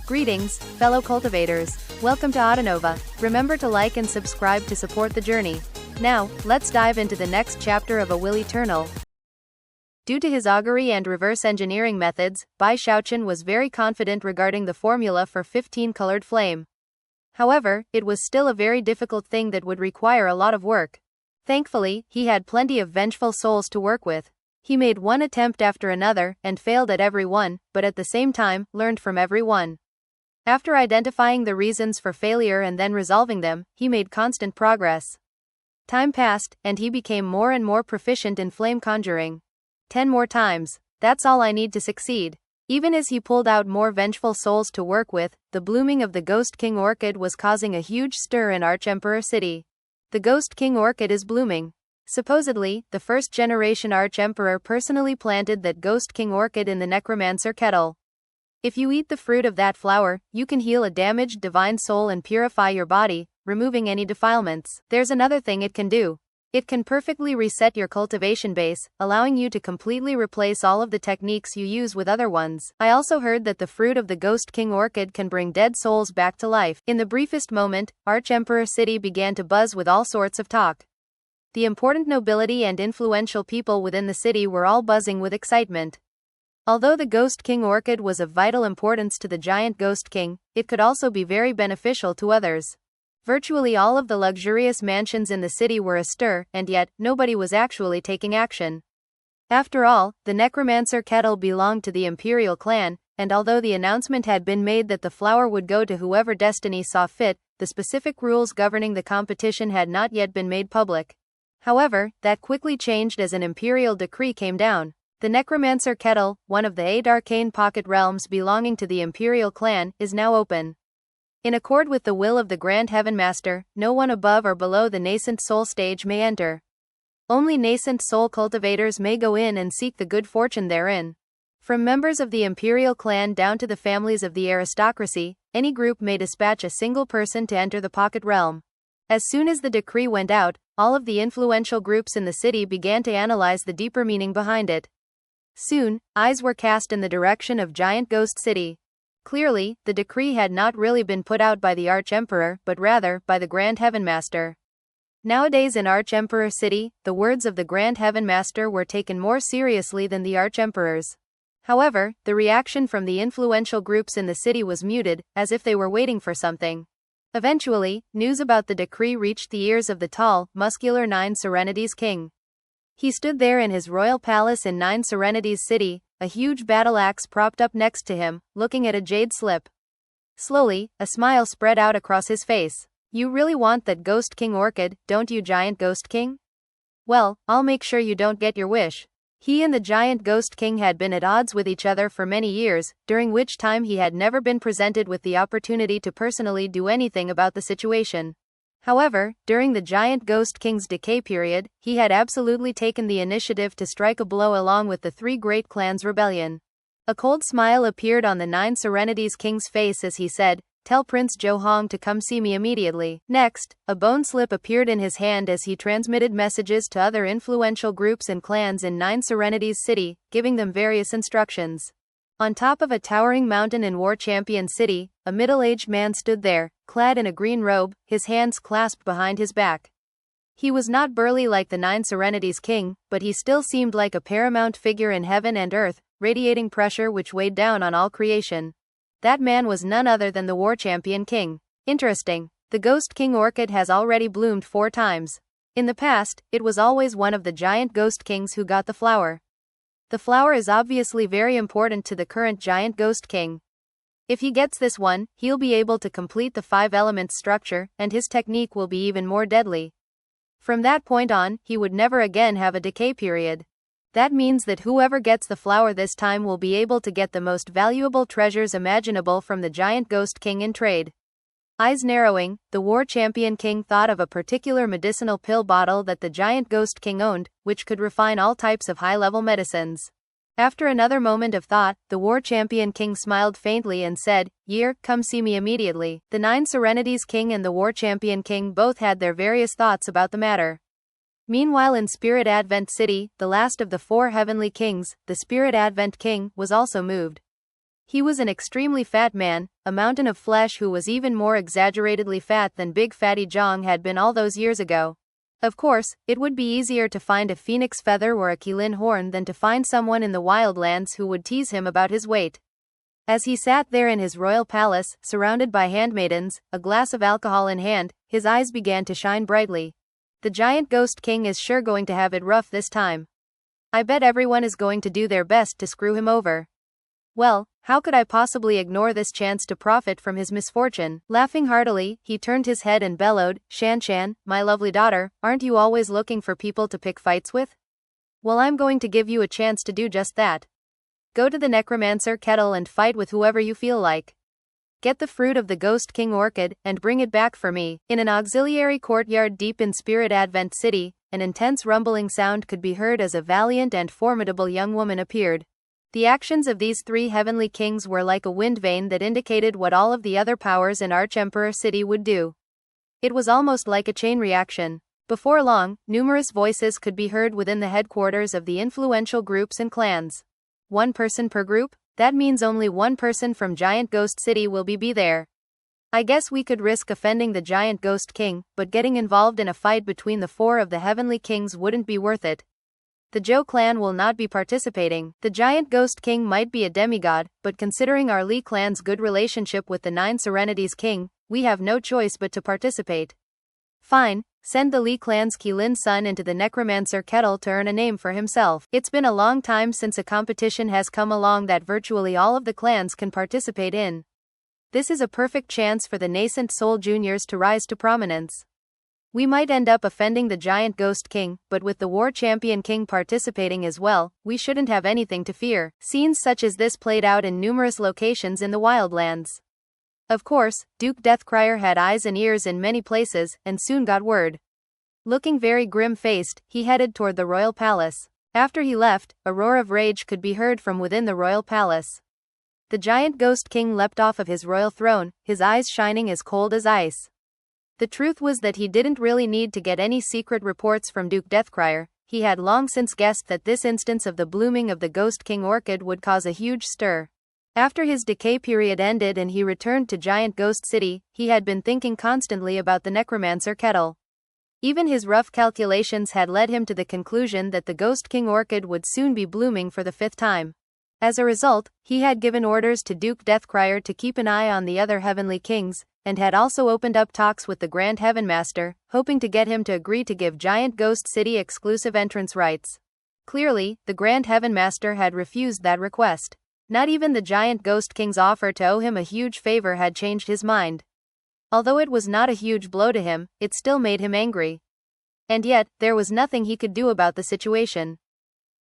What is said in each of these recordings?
Greetings, fellow cultivators. Welcome to Autonova. Remember to like and subscribe to support the journey. Now, let's dive into the next chapter of A Will Eternal. Due to his augury and reverse engineering methods, Bai Xiaochun was very confident regarding the formula for 15-colored flame. However, it was still a very difficult thing that would require a lot of work. Thankfully, he had plenty of vengeful souls to work with. He made one attempt after another, and failed at every one, but at the same time, learned from every one. After identifying the reasons for failure and then resolving them, he made constant progress. Time passed, and he became more and more proficient in flame conjuring. 10 more times. That's all I need to succeed. Even as he pulled out more vengeful souls to work with, the blooming of the Ghost King Orchid was causing a huge stir in Arch-Emperor City. The Ghost King Orchid is blooming. Supposedly, the first-generation Arch-Emperor personally planted that Ghost King Orchid in the Necromancer kettle. If you eat the fruit of that flower, you can heal a damaged divine soul and purify your body, removing any defilements. There's another thing it can do. It can perfectly reset your cultivation base, allowing you to completely replace all of the techniques you use with other ones. I also heard that the fruit of the Ghost King Orchid can bring dead souls back to life. In the briefest moment, Arch-Emperor City began to buzz with all sorts of talk. The important nobility and influential people within the city were all buzzing with excitement. Although the Ghost King Orchid was of vital importance to the giant Ghost King, it could also be very beneficial to others. Virtually all of the luxurious mansions in the city were astir, and yet, nobody was actually taking action. After all, the Necromancer kettle belonged to the Imperial clan, and although the announcement had been made that the flower would go to whoever destiny saw fit, the specific rules governing the competition had not yet been made public. However, that quickly changed as an imperial decree came down. The Necromancer kettle, one of the 8 arcane pocket realms belonging to the Imperial clan, is now open. In accord with the will of the Grand Heaven Master, no one above or below the nascent soul stage may enter. Only nascent soul cultivators may go in and seek the good fortune therein. From members of the Imperial clan down to the families of the aristocracy, any group may dispatch a single person to enter the pocket realm. As soon as the decree went out, all of the influential groups in the city began to analyze the deeper meaning behind it. Soon, eyes were cast in the direction of Giant Ghost City. Clearly, the decree had not really been put out by the Arch-Emperor, but rather, by the Grand Heaven Master. Nowadays in Arch-Emperor City, the words of the Grand Heaven Master were taken more seriously than the Arch-Emperor's. However, the reaction from the influential groups in the city was muted, as if they were waiting for something. Eventually, news about the decree reached the ears of the tall, muscular Nine Serenities King. He stood there in his royal palace in Nine Serenities City, a huge battle axe propped up next to him, looking at a jade slip. Slowly, a smile spread out across his face. You really want that Ghost King Orchid, don't you, Giant Ghost King? Well, I'll make sure you don't get your wish. He and the Giant Ghost King had been at odds with each other for many years, during which time he had never been presented with the opportunity to personally do anything about the situation. However, during the Giant Ghost King's decay period, he had absolutely taken the initiative to strike a blow along with the 3 great clans' rebellion. A cold smile appeared on the Nine Serenities King's face as he said, "Tell Prince Zhou Hong to come see me immediately." Next, a bone slip appeared in his hand as he transmitted messages to other influential groups and clans in Nine Serenities City, giving them various instructions. On top of a towering mountain in War Champion City, a middle-aged man stood there, clad in a green robe, his hands clasped behind his back. He was not burly like the Nine Serenities King, but he still seemed like a paramount figure in heaven and earth, radiating pressure which weighed down on all creation. That man was none other than the War Champion King. Interesting. The Ghost King Orchid has already bloomed 4 times. In the past, it was always one of the Giant Ghost Kings who got the flower. The flower is obviously very important to the current Giant Ghost King. If he gets this one, he'll be able to complete the 5 elements structure, and his technique will be even more deadly. From that point on, he would never again have a decay period. That means that whoever gets the flower this time will be able to get the most valuable treasures imaginable from the Giant Ghost King in trade. Eyes narrowing, the War Champion King thought of a particular medicinal pill bottle that the Giant Ghost King owned, which could refine all types of high-level medicines. After another moment of thought, the War Champion King smiled faintly and said, "Year, come see me immediately." The Nine Serenities King and the War Champion King both had their various thoughts about the matter. Meanwhile in Spirit Advent City, the last of the 4 heavenly kings, the Spirit Advent King, was also moved. He was an extremely fat man, a mountain of flesh who was even more exaggeratedly fat than Big Fatty Zhang had been all those years ago. Of course, it would be easier to find a phoenix feather or a qilin horn than to find someone in the wildlands who would tease him about his weight. As he sat there in his royal palace, surrounded by handmaidens, a glass of alcohol in hand, his eyes began to shine brightly. The giant ghost king is sure going to have it rough this time. I bet everyone is going to do their best to screw him over. Well, how could I possibly ignore this chance to profit from his misfortune? Laughing heartily, he turned his head and bellowed, "Shan, my lovely daughter, aren't you always looking for people to pick fights with? Well, I'm going to give you a chance to do just that. Go to the necromancer kettle and fight with whoever you feel like. Get the fruit of the Ghost King orchid, and bring it back for me." In an auxiliary courtyard deep in Spirit Advent City, an intense rumbling sound could be heard as a valiant and formidable young woman appeared. The actions of these three heavenly kings were like a wind vane that indicated what all of the other powers in Arch-Emperor City would do. It was almost like a chain reaction. Before long, numerous voices could be heard within the headquarters of the influential groups and clans. One person per group? That means only one person from Giant Ghost City will be there. I guess we could risk offending the Giant Ghost King, but getting involved in a fight between the four of the heavenly kings wouldn't be worth it. The Zhou clan will not be participating. The Giant Ghost King might be a demigod, but considering our Li clan's good relationship with the Nine Serenities King, we have no choice but to participate. Fine, send the Li clan's qilin son into the necromancer kettle to earn a name for himself. It's been a long time since a competition has come along that virtually all of the clans can participate in. This is a perfect chance for the nascent Soul Juniors to rise to prominence. We might end up offending the Giant Ghost King, but with the War Champion King participating as well, we shouldn't have anything to fear. Scenes such as this played out in numerous locations in the wildlands. Of course, Duke Deathcrier had eyes and ears in many places, and soon got word. Looking very grim-faced, he headed toward the royal palace. After he left, a roar of rage could be heard from within the royal palace. The Giant Ghost King leapt off of his royal throne, his eyes shining as cold as ice. The truth was that he didn't really need to get any secret reports from Duke Deathcrier. He had long since guessed that this instance of the blooming of the Ghost King orchid would cause a huge stir. After his decay period ended and he returned to Giant Ghost City, he had been thinking constantly about the necromancer kettle. Even his rough calculations had led him to the conclusion that the Ghost King orchid would soon be blooming for the 5th time. As a result, he had given orders to Duke Deathcrier to keep an eye on the other heavenly kings, and had also opened up talks with the Grand Heaven Master, hoping to get him to agree to give Giant Ghost City exclusive entrance rights. Clearly, the Grand Heaven Master had refused that request. Not even the Giant Ghost King's offer to owe him a huge favor had changed his mind. Although it was not a huge blow to him, it still made him angry. And yet, there was nothing he could do about the situation.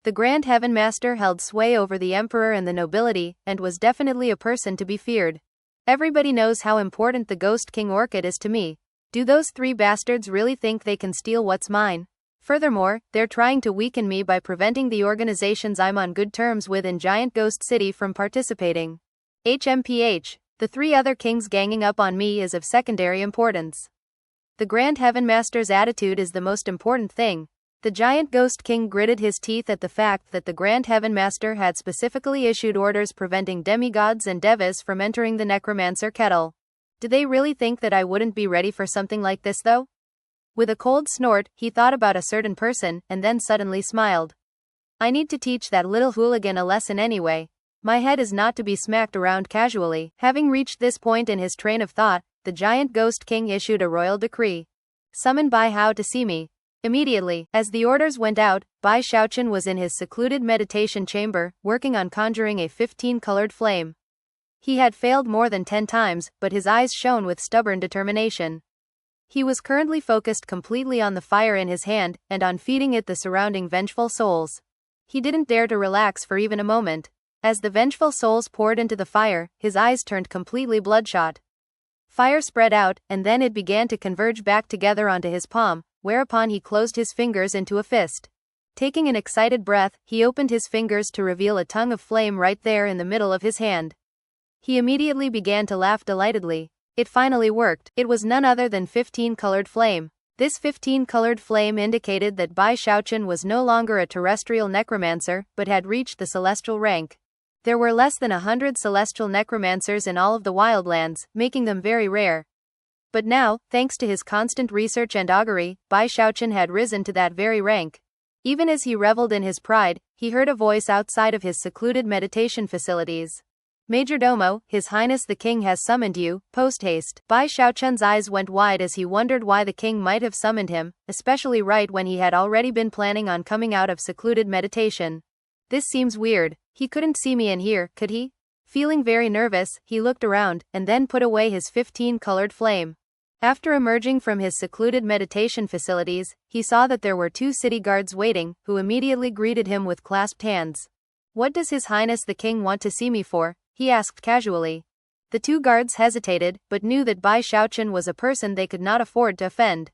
The Grand Heaven Master held sway over the Emperor and the nobility, and was definitely a person to be feared. Everybody knows how important the Ghost King orchid is to me. Do those three bastards really think they can steal what's mine? Furthermore, they're trying to weaken me by preventing the organizations I'm on good terms with in Giant Ghost City from participating. HMPH. The three other kings ganging up on me is of secondary importance. The Grand Heaven Master's attitude is the most important thing. The Giant Ghost King gritted his teeth at the fact that the Grand Heaven Master had specifically issued orders preventing demigods and devas from entering the necromancer kettle. Do they really think that I wouldn't be ready for something like this though? With a cold snort, he thought about a certain person, and then suddenly smiled. I need to teach that little hooligan a lesson anyway. My head is not to be smacked around casually. Having reached this point in his train of thought, the Giant Ghost King issued a royal decree. Summon Bai Hao to see me. Immediately, as the orders went out, Bai Xiaochun was in his secluded meditation chamber, working on conjuring a 15-colored flame. He had failed more than 10 times, but his eyes shone with stubborn determination. He was currently focused completely on the fire in his hand, and on feeding it the surrounding vengeful souls. He didn't dare to relax for even a moment. As the vengeful souls poured into the fire, his eyes turned completely bloodshot. Fire spread out, and then it began to converge back together onto his palm, whereupon he closed his fingers into a fist. Taking an excited breath, he opened his fingers to reveal a tongue of flame right there in the middle of his hand. He immediately began to laugh delightedly. It finally worked. It was none other than 15-colored flame. This 15-colored flame indicated that Bai Xiaochun was no longer a terrestrial necromancer, but had reached the celestial rank. There were less than 100 celestial necromancers in all of the wildlands, making them very rare. But now, thanks to his constant research and augury, Bai Xiaochun had risen to that very rank. Even as he reveled in his pride, he heard a voice outside of his secluded meditation facilities. Majordomo, His Highness the King has summoned you, post-haste. Bai Xiaochun's eyes went wide as he wondered why the king might have summoned him, especially right when he had already been planning on coming out of secluded meditation. This seems weird. He couldn't see me in here, could he? Feeling very nervous, he looked around, and then put away his 15-colored flame. After emerging from his secluded meditation facilities, he saw that there were 2 city guards waiting, who immediately greeted him with clasped hands. What does His Highness the King want to see me for? He asked casually. The 2 guards hesitated, but knew that Bai Xiaochun was a person they could not afford to offend.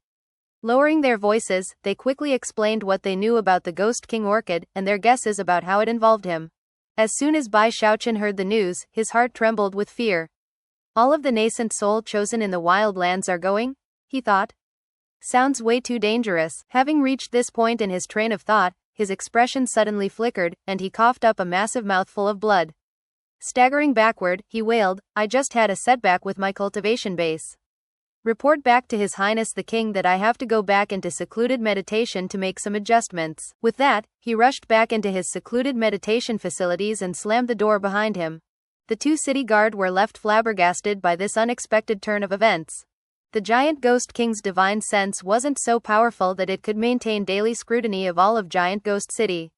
Lowering their voices, they quickly explained what they knew about the Ghost King Orchid, and their guesses about how it involved him. As soon as Bai Xiaochun heard the news, his heart trembled with fear. All of the nascent soul chosen in the wildlands are going? He thought. Sounds way too dangerous. Having reached this point in his train of thought, his expression suddenly flickered, and he coughed up a massive mouthful of blood. Staggering backward, he wailed, I just had a setback with my cultivation base. Report back to His Highness the King that I have to go back into secluded meditation to make some adjustments. With that, he rushed back into his secluded meditation facilities and slammed the door behind him. The 2 city guard were left flabbergasted by this unexpected turn of events. The giant Ghost King's divine sense wasn't so powerful that it could maintain daily scrutiny of all of Giant Ghost City.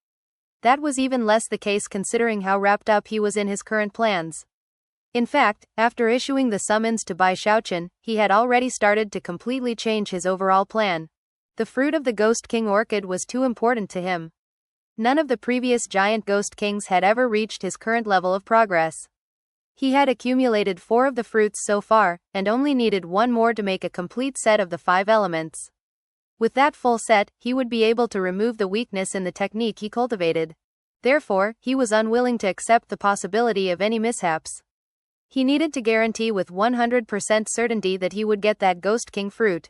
That was even less the case considering how wrapped up he was in his current plans. In fact, after issuing the summons to Bai Xiaochun, he had already started to completely change his overall plan. The fruit of the Ghost King Orchid was too important to him. None of the previous giant Ghost Kings had ever reached his current level of progress. He had accumulated 4 of the fruits so far, and only needed 1 more to make a complete set of the 5 elements. With that full set, he would be able to remove the weakness in the technique he cultivated. Therefore, he was unwilling to accept the possibility of any mishaps. He needed to guarantee with 100% certainty that he would get that Ghost King fruit.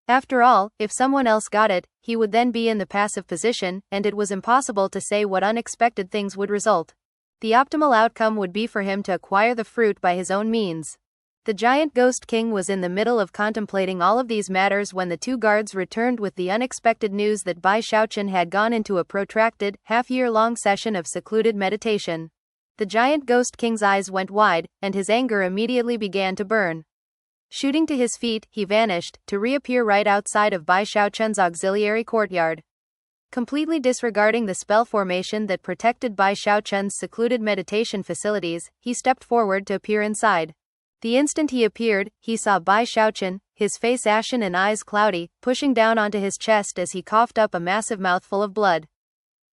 After all, if someone else got it, he would then be in the passive position, and it was impossible to say what unexpected things would result. The optimal outcome would be for him to acquire the fruit by his own means. The giant Ghost King was in the middle of contemplating all of these matters when the 2 guards returned with the unexpected news that Bai Xiaochun had gone into a protracted, half-year-long session of secluded meditation. The giant Ghost King's eyes went wide, and his anger immediately began to burn. Shooting to his feet, he vanished, to reappear right outside of Bai Xiaochun's auxiliary courtyard. Completely disregarding the spell formation that protected Bai Xiaochun's secluded meditation facilities, he stepped forward to appear inside. The instant he appeared, he saw Bai Xiaochun, his face ashen and eyes cloudy, pushing down onto his chest as he coughed up a massive mouthful of blood.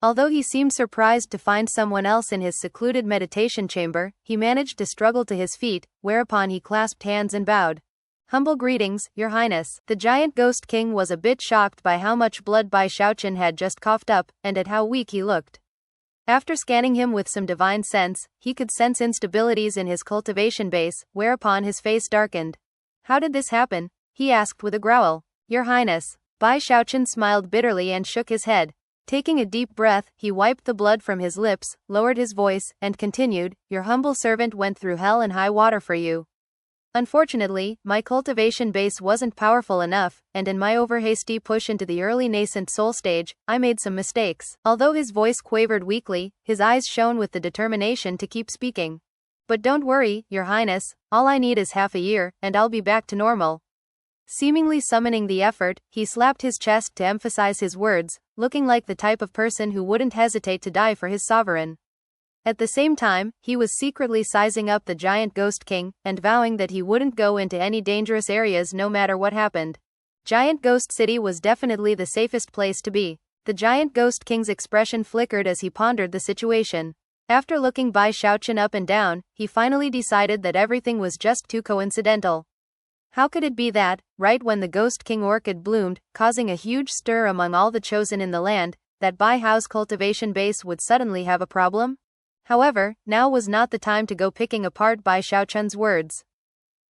Although he seemed surprised to find someone else in his secluded meditation chamber, he managed to struggle to his feet, whereupon he clasped hands and bowed. Humble greetings, Your Highness. The giant Ghost King was a bit shocked by how much blood Bai Xiaochun had just coughed up, and at how weak he looked. After scanning him with some divine sense, he could sense instabilities in his cultivation base, whereupon his face darkened. How did this happen? He asked with a growl. Your Highness. Bai Xiaochun smiled bitterly and shook his head. Taking a deep breath, he wiped the blood from his lips, lowered his voice, and continued, Your humble servant went through hell and high water for you. Unfortunately, my cultivation base wasn't powerful enough, and in my overhasty push into the early nascent soul stage, I made some mistakes. Although his voice quavered weakly, his eyes shone with the determination to keep speaking. But don't worry, Your Highness, all I need is half a year, and I'll be back to normal. Seemingly summoning the effort, he slapped his chest to emphasize his words, looking like the type of person who wouldn't hesitate to die for his sovereign. At the same time, he was secretly sizing up the giant Ghost King, and vowing that he wouldn't go into any dangerous areas no matter what happened. Giant Ghost City was definitely the safest place to be. The giant Ghost King's expression flickered as he pondered the situation. After looking Bai Xiaochun up and down, he finally decided that everything was just too coincidental. How could it be that, right when the Ghost King Orchid bloomed, causing a huge stir among all the chosen in the land, that Bai Hao's cultivation base would suddenly have a problem? However, now was not the time to go picking apart Bai Xiaochun's words.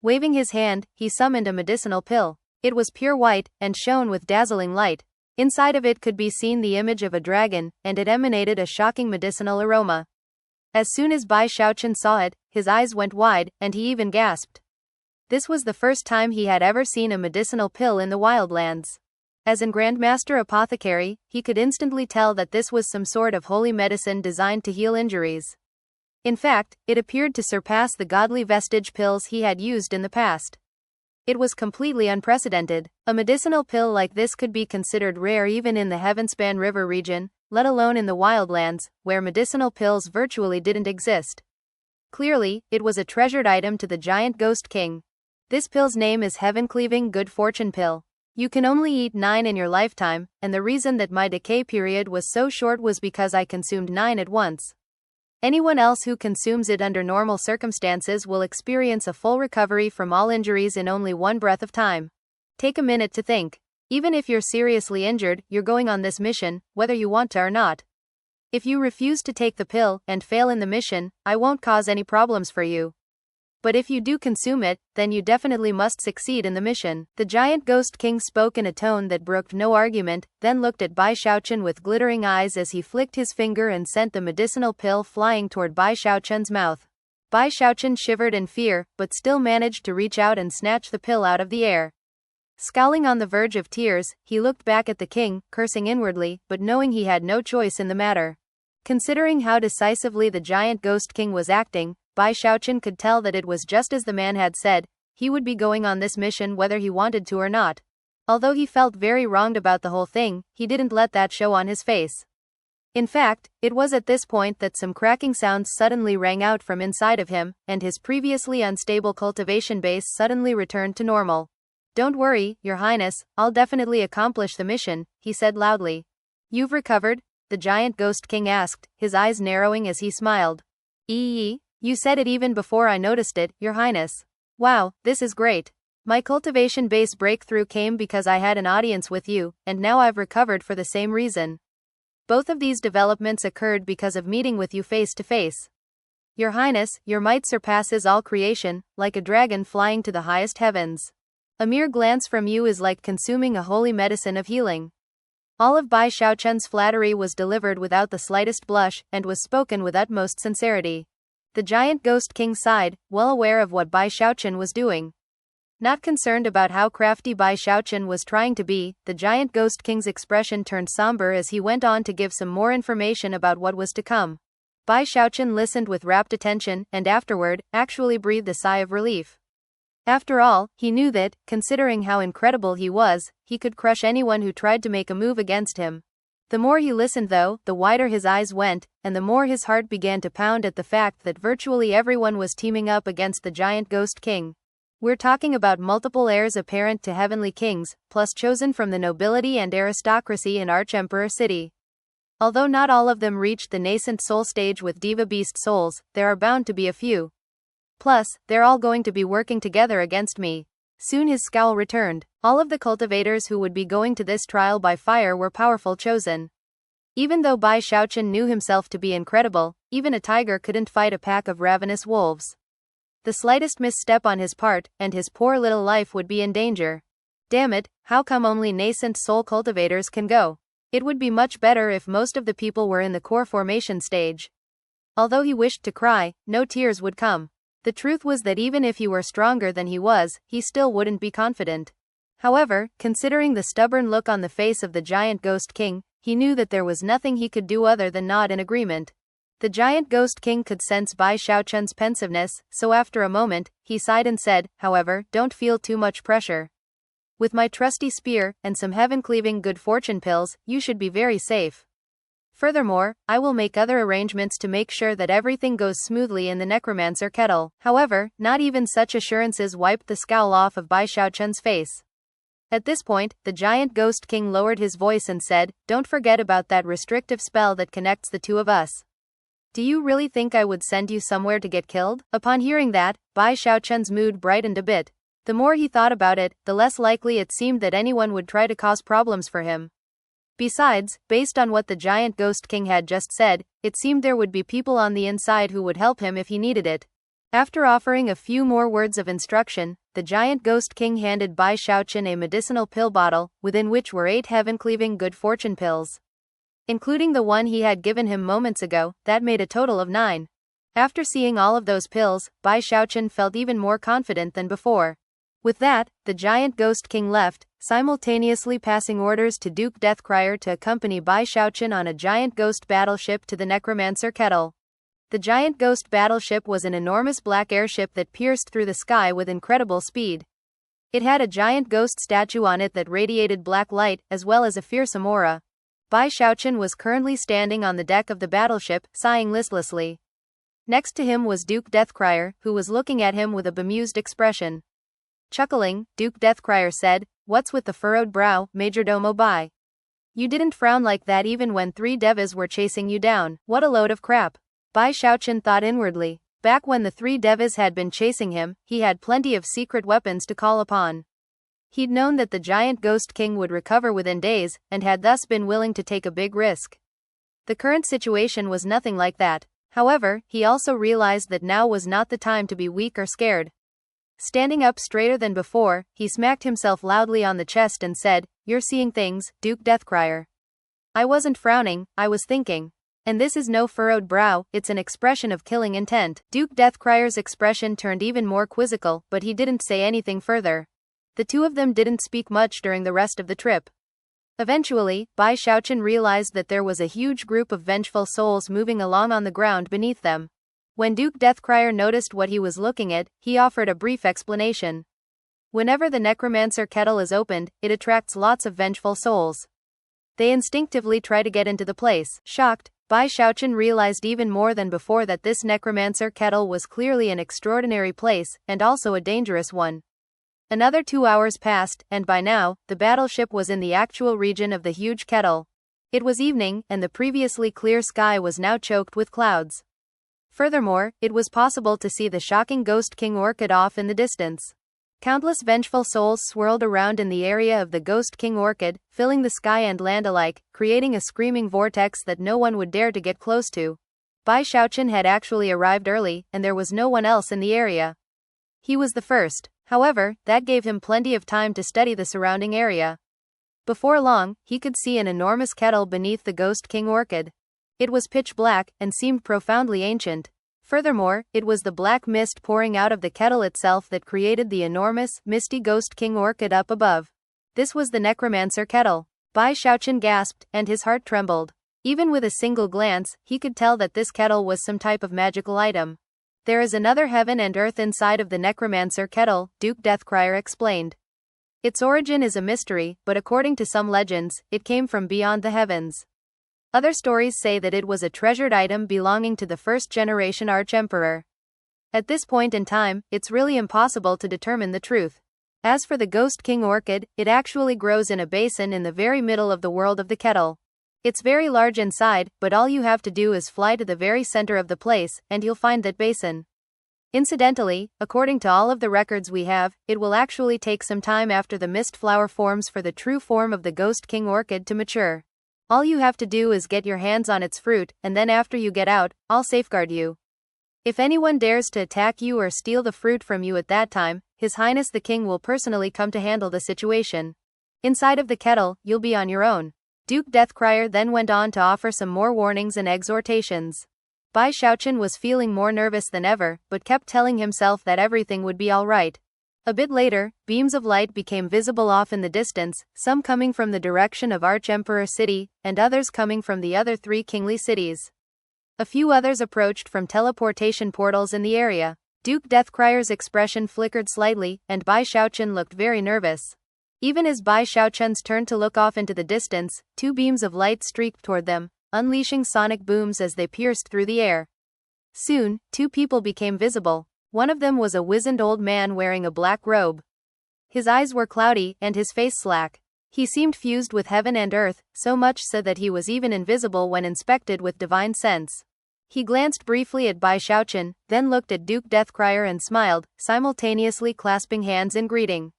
Waving his hand, he summoned a medicinal pill. It was pure white, and shone with dazzling light. Inside of it could be seen the image of a dragon, and it emanated a shocking medicinal aroma. As soon as Bai Xiaochun saw it, his eyes went wide, and he even gasped. This was the first time he had ever seen a medicinal pill in the wildlands. As a Grandmaster Apothecary, he could instantly tell that this was some sort of holy medicine designed to heal injuries. In fact, it appeared to surpass the godly vestige pills he had used in the past. It was completely unprecedented. A medicinal pill like this could be considered rare even in the Heavenspan River region, let alone in the wildlands, where medicinal pills virtually didn't exist. Clearly, it was a treasured item to the giant Ghost King. This pill's name is Heaven-Cleaving Good Fortune Pill. You can only eat 9 in your lifetime, and the reason that my decay period was so short was because I consumed 9 at once. Anyone else who consumes it under normal circumstances will experience a full recovery from all injuries in only one breath of time. Take a minute to think. Even if you're seriously injured, you're going on this mission, whether you want to or not. If you refuse to take the pill and fail in the mission, I won't cause any problems for you. But if you do consume it, then you definitely must succeed in the mission. The giant Ghost King spoke in a tone that brooked no argument, then looked at Bai Xiaochun with glittering eyes as he flicked his finger and sent the medicinal pill flying toward Bai Xiaochun's mouth. Bai Xiaochun shivered in fear, but still managed to reach out and snatch the pill out of the air. Scowling on the verge of tears, he looked back at the king, cursing inwardly, but knowing he had no choice in the matter. Considering how decisively the giant Ghost King was acting, Bai Xiaochun could tell that it was just as the man had said, he would be going on this mission whether he wanted to or not. Although he felt very wronged about the whole thing, he didn't let that show on his face. In fact, it was at this point that some cracking sounds suddenly rang out from inside of him, and his previously unstable cultivation base suddenly returned to normal. Don't worry, Your Highness, I'll definitely accomplish the mission, he said loudly. You've recovered? The giant Ghost King asked, his eyes narrowing as he smiled. You said it even before I noticed it, Your Highness. Wow, this is great. My cultivation base breakthrough came because I had an audience with you, and now I've recovered for the same reason. Both of these developments occurred because of meeting with you face to face. Your Highness, your might surpasses all creation, like a dragon flying to the highest heavens. A mere glance from you is like consuming a holy medicine of healing. All of Bai Xiaochun's flattery was delivered without the slightest blush, and was spoken with utmost sincerity. The giant Ghost King sighed, well aware of what Bai Xiaochun was doing. Not concerned about how crafty Bai Xiaochun was trying to be, the giant Ghost King's expression turned somber as he went on to give some more information about what was to come. Bai Xiaochun listened with rapt attention, and afterward, actually breathed a sigh of relief. After all, he knew that, considering how incredible he was, he could crush anyone who tried to make a move against him. The more he listened though, the wider his eyes went, and the more his heart began to pound at the fact that virtually everyone was teaming up against the giant Ghost King. We're talking about multiple heirs apparent to heavenly kings, plus chosen from the nobility and aristocracy in Arch-Emperor City. Although not all of them reached the nascent soul stage with Diva Beast souls, there are bound to be a few. Plus, they're all going to be working together against me. Soon his scowl returned. All of the cultivators who would be going to this trial by fire were powerful chosen. Even though Bai Xiaochun knew himself to be incredible, even a tiger couldn't fight a pack of ravenous wolves. The slightest misstep on his part, and his poor little life would be in danger. Damn it, how come only nascent soul cultivators can go? It would be much better if most of the people were in the core formation stage. Although he wished to cry, no tears would come. The truth was that even if he were stronger than he was, he still wouldn't be confident. However, considering the stubborn look on the face of the giant Ghost King, he knew that there was nothing he could do other than nod in agreement. The giant Ghost King could sense Bai Xiaochun's pensiveness, so after a moment, he sighed and said, however, don't feel too much pressure. With my trusty spear, and some heaven-cleaving good fortune pills, you should be very safe. Furthermore, I will make other arrangements to make sure that everything goes smoothly in the necromancer kettle. However, not even such assurances wiped the scowl off of Bai Xiaochun's face. At this point, the giant Ghost King lowered his voice and said, don't forget about that restrictive spell that connects the two of us. Do you really think I would send you somewhere to get killed? Upon hearing that, Bai Xiaochun's mood brightened a bit. The more he thought about it, the less likely it seemed that anyone would try to cause problems for him. Besides, based on what the giant Ghost King had just said, it seemed there would be people on the inside who would help him if he needed it. After offering a few more words of instruction, the giant Ghost King handed Bai Xiaochun a medicinal pill bottle, within which were 8 heaven-cleaving good fortune pills. Including the one he had given him moments ago, that made a total of 9. After seeing all of those pills, Bai Xiaochun felt even more confident than before. With that, the giant Ghost King left, simultaneously passing orders to Duke Deathcrier to accompany Bai Xiaochun on a giant ghost battleship to the necromancer kettle. The giant ghost battleship was an enormous black airship that pierced through the sky with incredible speed. It had a giant ghost statue on it that radiated black light, as well as a fearsome aura. Bai Xiaochun was currently standing on the deck of the battleship, sighing listlessly. Next to him was Duke Deathcrier, who was looking at him with a bemused expression. Chuckling, Duke Deathcrier said, "What's with the furrowed brow, Majordomo Bai? You didn't frown like that even when 3 devas were chasing you down. What a load of crap." Bai Xiaochun thought inwardly. Back when the 3 devas had been chasing him, he had plenty of secret weapons to call upon. He'd known that the giant Ghost King would recover within days, and had thus been willing to take a big risk. The current situation was nothing like that. However, he also realized that now was not the time to be weak or scared. Standing up straighter than before, he smacked himself loudly on the chest and said, "You're seeing things, Duke Deathcrier. I wasn't frowning, I was thinking. And this is no furrowed brow, it's an expression of killing intent." Duke Deathcrier's expression turned even more quizzical, but he didn't say anything further. The two of them didn't speak much during the rest of the trip. Eventually, Bai Xiaochun realized that there was a huge group of vengeful souls moving along on the ground beneath them. When Duke Deathcrier noticed what he was looking at, he offered a brief explanation. Whenever the necromancer kettle is opened, it attracts lots of vengeful souls. They instinctively try to get into the place. Shocked, Bai Xiaochun realized even more than before that this necromancer kettle was clearly an extraordinary place, and also a dangerous one. Another 2 hours passed, and by now, the battleship was in the actual region of the huge kettle. It was evening, and the previously clear sky was now choked with clouds. Furthermore, it was possible to see the shocking Ghost King Orchid off in the distance. Countless vengeful souls swirled around in the area of the Ghost King Orchid, filling the sky and land alike, creating a screaming vortex that no one would dare to get close to. Bai Xiaochun had actually arrived early, and there was no one else in the area. He was the first. However, that gave him plenty of time to study the surrounding area. Before long, he could see an enormous kettle beneath the Ghost King Orchid. It was pitch black, and seemed profoundly ancient. Furthermore, it was the black mist pouring out of the kettle itself that created the enormous, misty Ghost King Orchid up above. This was the necromancer kettle. Bai Xiaochun gasped, and his heart trembled. Even with a single glance, he could tell that this kettle was some type of magical item. "There is another heaven and earth inside of the necromancer kettle," Duke Deathcrier explained. "Its origin is a mystery, but according to some legends, it came from beyond the heavens. Other stories say that it was a treasured item belonging to the first-generation Archemperor. At this point in time, it's really impossible to determine the truth. As for the Ghost King Orchid, it actually grows in a basin in the very middle of the world of the kettle. It's very large inside, but all you have to do is fly to the very center of the place, and you'll find that basin. Incidentally, according to all of the records we have, it will actually take some time after the mist flower forms for the true form of the Ghost King Orchid to mature. All you have to do is get your hands on its fruit, and then after you get out, I'll safeguard you. If anyone dares to attack you or steal the fruit from you at that time, His Highness the King will personally come to handle the situation. Inside of the kettle, you'll be on your own." Duke Deathcrier then went on to offer some more warnings and exhortations. Bai Xiaochun was feeling more nervous than ever, but kept telling himself that everything would be alright. A bit later, beams of light became visible off in the distance, some coming from the direction of Archemperor City, and others coming from the other 3 kingly cities. A few others approached from teleportation portals in the area. Duke Deathcrier's expression flickered slightly, and Bai Xiaochun looked very nervous. Even as Bai Xiaochun's turn to look off into the distance, 2 beams of light streaked toward them, unleashing sonic booms as they pierced through the air. Soon, 2 people became visible. One of them was a wizened old man wearing a black robe. His eyes were cloudy, and his face slack. He seemed fused with heaven and earth, so much so that he was even invisible when inspected with divine sense. He glanced briefly at Bai Xiaochun, then looked at Duke Deathcrier and smiled, simultaneously clasping hands in greeting.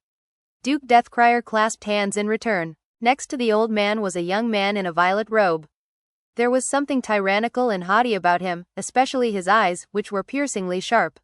Duke Deathcrier clasped hands in return. Next to the old man was a young man in a violet robe. There was something tyrannical and haughty about him, especially his eyes, which were piercingly sharp.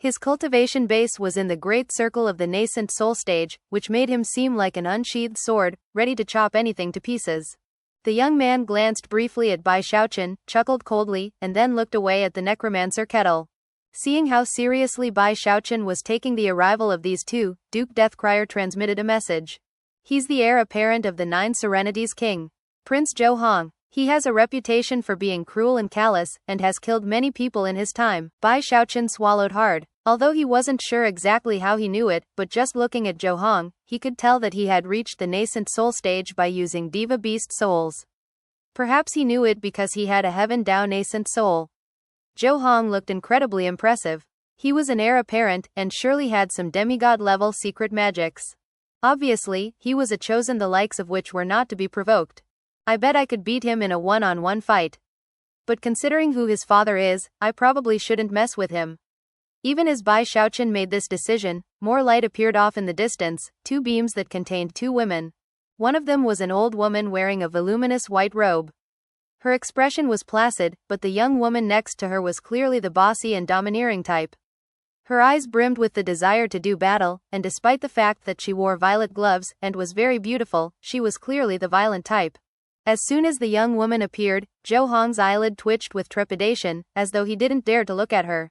His cultivation base was in the great circle of the nascent soul stage, which made him seem like an unsheathed sword, ready to chop anything to pieces. The young man glanced briefly at Bai Xiaochun, chuckled coldly, and then looked away at the necromancer kettle. Seeing how seriously Bai Xiaochun was taking the arrival of these two, Duke Deathcrier transmitted a message. He's the heir apparent of the Nine Serenities King, Prince Zhou Hong. He has a reputation for being cruel and callous, and has killed many people in his time. Bai Xiaochun swallowed hard. Although he wasn't sure exactly how he knew it, but just looking at Zhou Hong, he could tell that he had reached the nascent soul stage by using Diva Beast souls. Perhaps he knew it because he had a heaven-down nascent soul. Zhou Hong looked incredibly impressive. He was an heir apparent, and surely had some demigod-level secret magics. Obviously, he was a chosen the likes of which were not to be provoked. I bet I could beat him in a one-on-one fight. But considering who his father is, I probably shouldn't mess with him. Even as Bai Xiaochun made this decision, more light appeared off in the distance, two beams that contained two women. One of them was an old woman wearing a voluminous white robe. Her expression was placid, but the young woman next to her was clearly the bossy and domineering type. Her eyes brimmed with the desire to do battle, and despite the fact that she wore violet gloves and was very beautiful, she was clearly the violent type. As soon as the young woman appeared, Zhou Hong's eyelid twitched with trepidation, as though he didn't dare to look at her.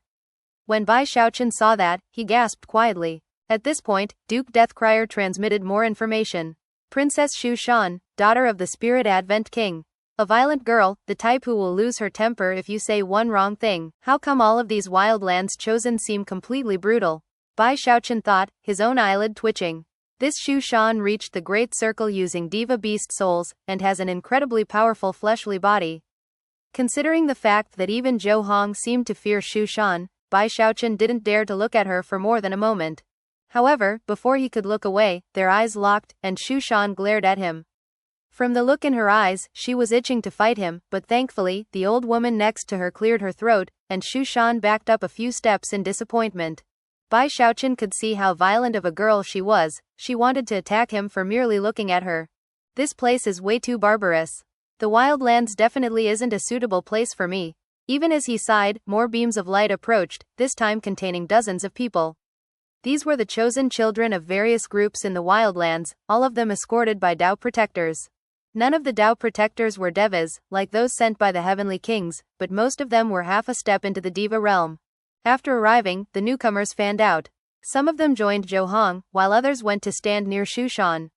When Bai Xiaochun saw that, he gasped quietly. At this point, Duke Deathcrier transmitted more information. Princess Xu Shan, daughter of the Spirit Advent King. A violent girl, the type who will lose her temper if you say one wrong thing. How come all of these wildlands chosen seem completely brutal? Bai Xiaochun thought, his own eyelid twitching. This Xu Shan reached the Great Circle using Diva Beast souls, and has an incredibly powerful fleshly body. Considering the fact that even Zhou Hong seemed to fear Xu Shan, Bai Xiaochun didn't dare to look at her for more than a moment. However, before he could look away, their eyes locked, and Xu Shan glared at him. From the look in her eyes, she was itching to fight him, but thankfully, the old woman next to her cleared her throat, and Xu Shan backed up a few steps in disappointment. Bai Xiaochun could see how violent of a girl she was. She wanted to attack him for merely looking at her. This place is way too barbarous. The wildlands definitely isn't a suitable place for me. Even as he sighed, more beams of light approached, this time containing dozens of people. These were the chosen children of various groups in the wildlands, all of them escorted by Dao protectors. None of the Dao protectors were devas, like those sent by the heavenly kings, but most of them were half a step into the diva realm. After arriving, the newcomers fanned out. Some of them joined Zhou Hong, while others went to stand near Xu Shan.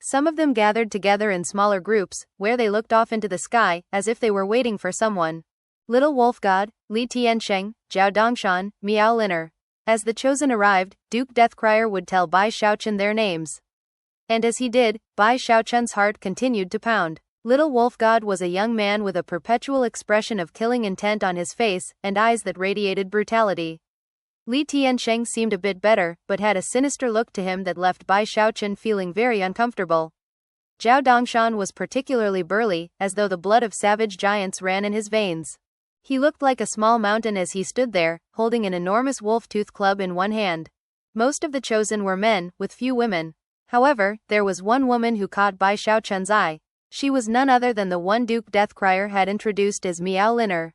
Some of them gathered together in smaller groups, where they looked off into the sky, as if they were waiting for someone. Little Wolf God, Li Tiansheng, Zhao Dongshan, Miao Liner. As the chosen arrived, Duke Deathcrier would tell Bai Xiaochun their names. And as he did, Bai Xiaochun's heart continued to pound. Little Wolf God was a young man with a perpetual expression of killing intent on his face, and eyes that radiated brutality. Li Tiansheng seemed a bit better, but had a sinister look to him that left Bai Xiaochun feeling very uncomfortable. Zhao Dongshan was particularly burly, as though the blood of savage giants ran in his veins. He looked like a small mountain as he stood there, holding an enormous wolf-tooth club in one hand. Most of the chosen were men, with few women. However, there was one woman who caught Bai Xiaochun's eye. She was none other than the one Duke Deathcrier had introduced as Miao Liner.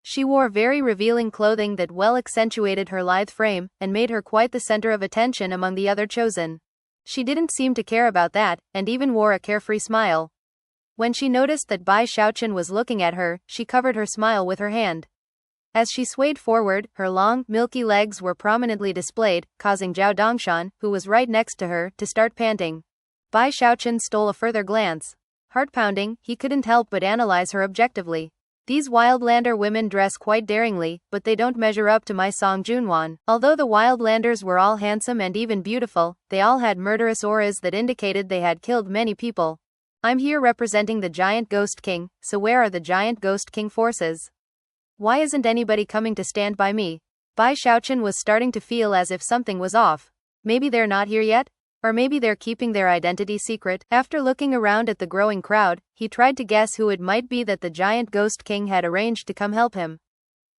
She wore very revealing clothing that well accentuated her lithe frame, and made her quite the center of attention among the other chosen. She didn't seem to care about that, and even wore a carefree smile. When she noticed that Bai Xiaochun was looking at her, she covered her smile with her hand. As she swayed forward, her long, milky legs were prominently displayed, causing Zhao Dongshan, who was right next to her, to start panting. Bai Xiaochun stole a further glance. Heart-pounding, he couldn't help but analyze her objectively. These Wildlander women dress quite daringly, but they don't measure up to my Song Junwan. Although the Wildlanders were all handsome and even beautiful, they all had murderous auras that indicated they had killed many people. I'm here representing the Giant Ghost King, so where are the Giant Ghost King forces? Why isn't anybody coming to stand by me? Bai Xiaochun was starting to feel as if something was off. Maybe they're not here yet? Or maybe they're keeping their identity secret. After looking around at the growing crowd, he tried to guess who it might be that the Giant Ghost King had arranged to come help him.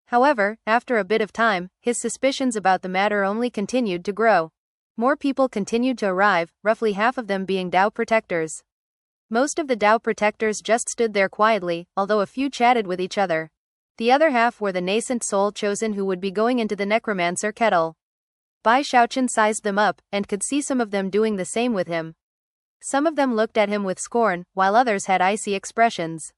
However, after a bit of time, his suspicions about the matter only continued to grow. More people continued to arrive, roughly half of them being Dao protectors. Most of the Dao protectors just stood there quietly, although a few chatted with each other. The other half were the nascent soul chosen who would be going into the necromancer kettle. Bai Xiaochun sized them up, and could see some of them doing the same with him. Some of them looked at him with scorn, while others had icy expressions.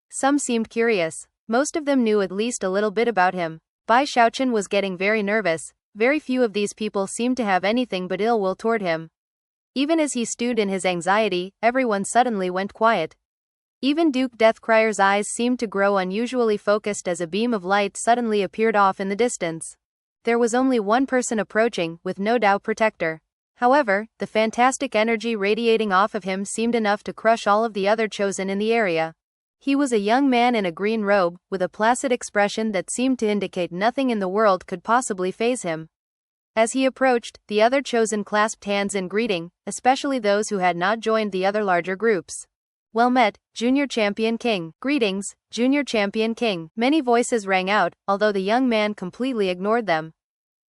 Some seemed curious. Most of them knew at least a little bit about him. Bai Xiaochun was getting very nervous. Very few of these people seemed to have anything but ill will toward him. Even as he stewed in his anxiety, everyone suddenly went quiet. Even Duke Deathcryer's eyes seemed to grow unusually focused as a beam of light suddenly appeared off in the distance. There was only one person approaching, with no doubt protector. However, the fantastic energy radiating off of him seemed enough to crush all of the other chosen in the area. He was a young man in a green robe, with a placid expression that seemed to indicate nothing in the world could possibly faze him. As he approached, the other chosen clasped hands in greeting, especially those who had not joined the other larger groups. Well met, Junior Champion King. Greetings, Junior Champion King. Many voices rang out, although the young man completely ignored them.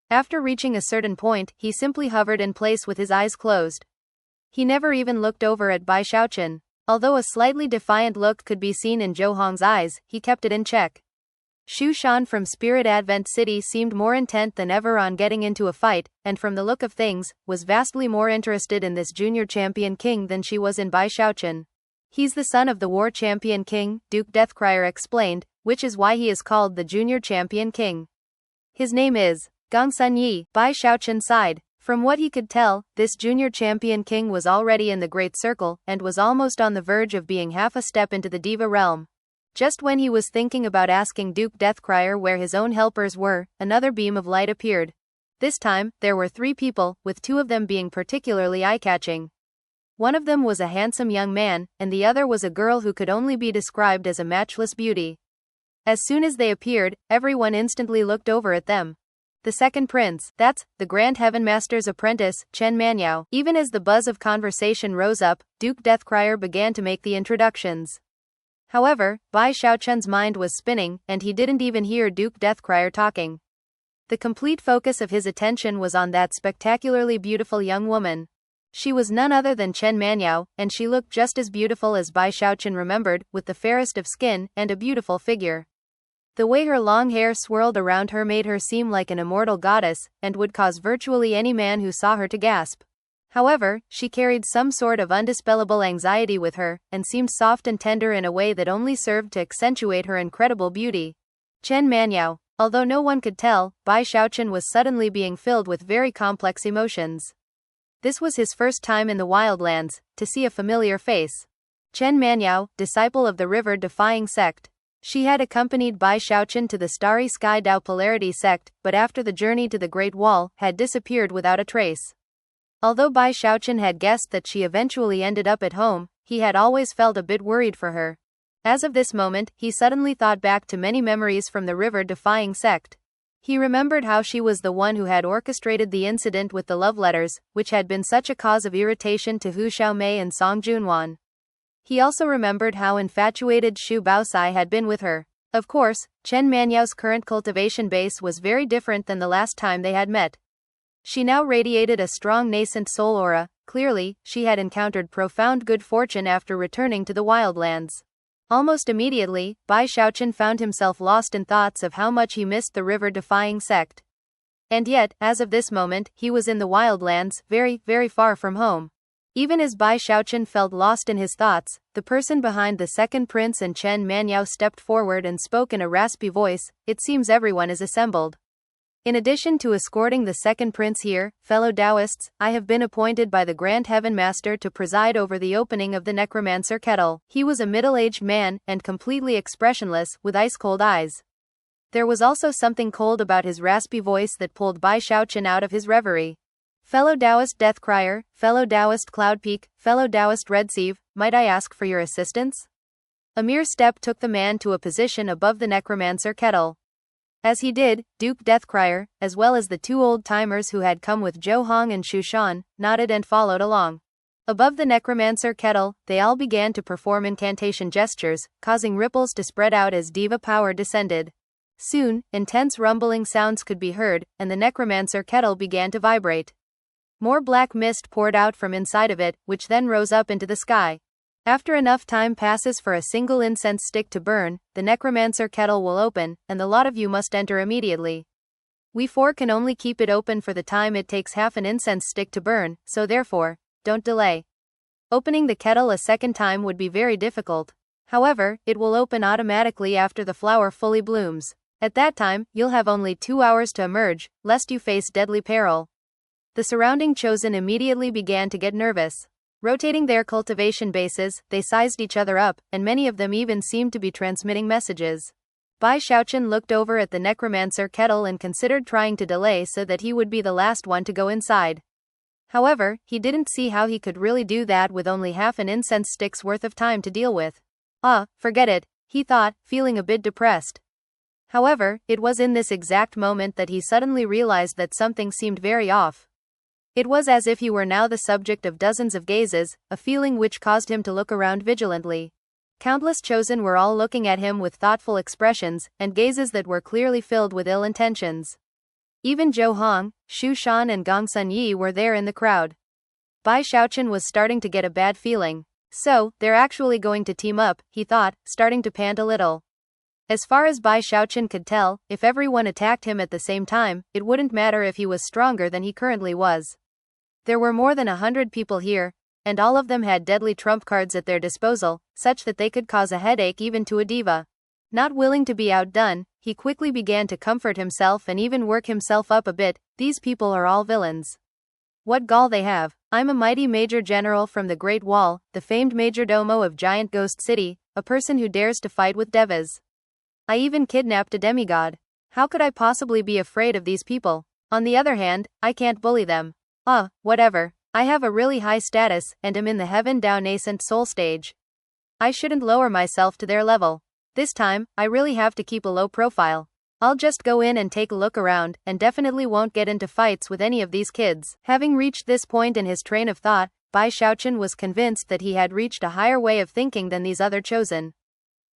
After reaching a certain point, he simply hovered in place with his eyes closed. He never even looked over at Bai Xiaochun. Although a slightly defiant look could be seen in Zhou Hong's eyes, he kept it in check. Xu Shan from Spirit Advent City seemed more intent than ever on getting into a fight, and from the look of things, was vastly more interested in this Junior Champion King than she was in Bai Xiaochun. He's the son of the War Champion King, Duke Deathcryer explained, which is why he is called the Junior Champion King. His name is Gong Sun Yi. Bai Xiaochun sighed. From what he could tell, this Junior Champion King was already in the Great Circle, and was almost on the verge of being half a step into the Diva realm. Just when he was thinking about asking Duke Deathcryer where his own helpers were, another beam of light appeared. This time, there were 3 people, with 2 of them being particularly eye-catching. One of them was a handsome young man, and the other was a girl who could only be described as a matchless beauty. As soon as they appeared, everyone instantly looked over at them. The second prince, that's the Grand Heaven Master's apprentice, Chen Manyao. Even as the buzz of conversation rose up, Duke Deathcryer began to make the introductions. However, Bai Xiaochun's mind was spinning, and he didn't even hear Duke Deathcryer talking. The complete focus of his attention was on that spectacularly beautiful young woman. She was none other than Chen Manyao, and she looked just as beautiful as Bai Xiaochun remembered, with the fairest of skin, and a beautiful figure. The way her long hair swirled around her made her seem like an immortal goddess, and would cause virtually any man who saw her to gasp. However, she carried some sort of undispellable anxiety with her, and seemed soft and tender in a way that only served to accentuate her incredible beauty. Chen Manyao. Although no one could tell, Bai Xiaochun was suddenly being filled with very complex emotions. This was his first time in the wildlands, to see a familiar face. Chen Manyao, disciple of the river-defying sect. She had accompanied Bai Xiaochun to the Starry Sky Dao Polarity sect, but after the journey to the Great Wall, had disappeared without a trace. Although Bai Xiaochun had guessed that she eventually ended up at home, he had always felt a bit worried for her. As of this moment, he suddenly thought back to many memories from the river-defying sect. He remembered how she was the one who had orchestrated the incident with the love letters, which had been such a cause of irritation to Hu Xiaomei and Song Junwan. He also remembered how infatuated Xu Baosai had been with her. Of course, Chen Manyao's current cultivation base was very different than the last time they had met. She now radiated a strong nascent soul aura. Clearly, she had encountered profound good fortune after returning to the wildlands. Almost immediately, Bai Xiaochun found himself lost in thoughts of how much he missed the river-defying sect. And yet, as of this moment, he was in the wildlands, very, very far from home. Even as Bai Xiaochun felt lost in his thoughts, the person behind the second prince and Chen Manyao stepped forward and spoke in a raspy voice. It seems everyone is assembled. In addition to escorting the second prince here, fellow Taoists, I have been appointed by the Grand Heaven Master to preside over the opening of the necromancer kettle. He was a middle-aged man, and completely expressionless, with ice-cold eyes. There was also something cold about his raspy voice that pulled Bai Xiaochun out of his reverie. Fellow Taoist Deathcryer, fellow Taoist Cloudpeak, fellow Taoist Redsieve, might I ask for your assistance? A mere step took the man to a position above the necromancer kettle. As he did, Duke Deathcryer, as well as the 2 old-timers who had come with Zhou Hong and Xu Shan, nodded and followed along. Above the necromancer kettle, they all began to perform incantation gestures, causing ripples to spread out as diva power descended. Soon, intense rumbling sounds could be heard, and the necromancer kettle began to vibrate. More black mist poured out from inside of it, which then rose up into the sky. After enough time passes for a single incense stick to burn, the necromancer kettle will open, and the lot of you must enter immediately. We 4 can only keep it open for the time it takes half an incense stick to burn, so therefore, don't delay. Opening the kettle a second time would be very difficult. However, it will open automatically after the flower fully blooms. At that time, you'll have only 2 hours to emerge, lest you face deadly peril. The surrounding chosen immediately began to get nervous. Rotating their cultivation bases, they sized each other up, and many of them even seemed to be transmitting messages. Bai Xiaochun looked over at the necromancer kettle and considered trying to delay so that he would be the last one to go inside. However, he didn't see how he could really do that with only half an incense stick's worth of time to deal with. Forget it, he thought, feeling a bit depressed. However, it was in this exact moment that he suddenly realized that something seemed very off. It was as if he were now the subject of dozens of gazes, a feeling which caused him to look around vigilantly. Countless chosen were all looking at him with thoughtful expressions, and gazes that were clearly filled with ill intentions. Even Zhou Hong, Xu Shan and Gong Sun Yi were there in the crowd. Bai Xiaochun was starting to get a bad feeling. So, they're actually going to team up, he thought, starting to pant a little. As far as Bai Xiaochun could tell, if everyone attacked him at the same time, it wouldn't matter if he was stronger than he currently was. There were more than 100 people here, and all of them had deadly trump cards at their disposal, such that they could cause a headache even to a diva. Not willing to be outdone, he quickly began to comfort himself and even work himself up a bit. These people are all villains. What gall they have. I'm a mighty major general from the Great Wall, the famed majordomo of Giant Ghost City, a person who dares to fight with devas. I even kidnapped a demigod. How could I possibly be afraid of these people? On the other hand, I can't bully them. Whatever. I have a really high status, and am in the heaven down nascent soul stage. I shouldn't lower myself to their level. This time, I really have to keep a low profile. I'll just go in and take a look around, and definitely won't get into fights with any of these kids. Having reached this point in his train of thought, Bai Xiaochun was convinced that he had reached a higher way of thinking than these other chosen.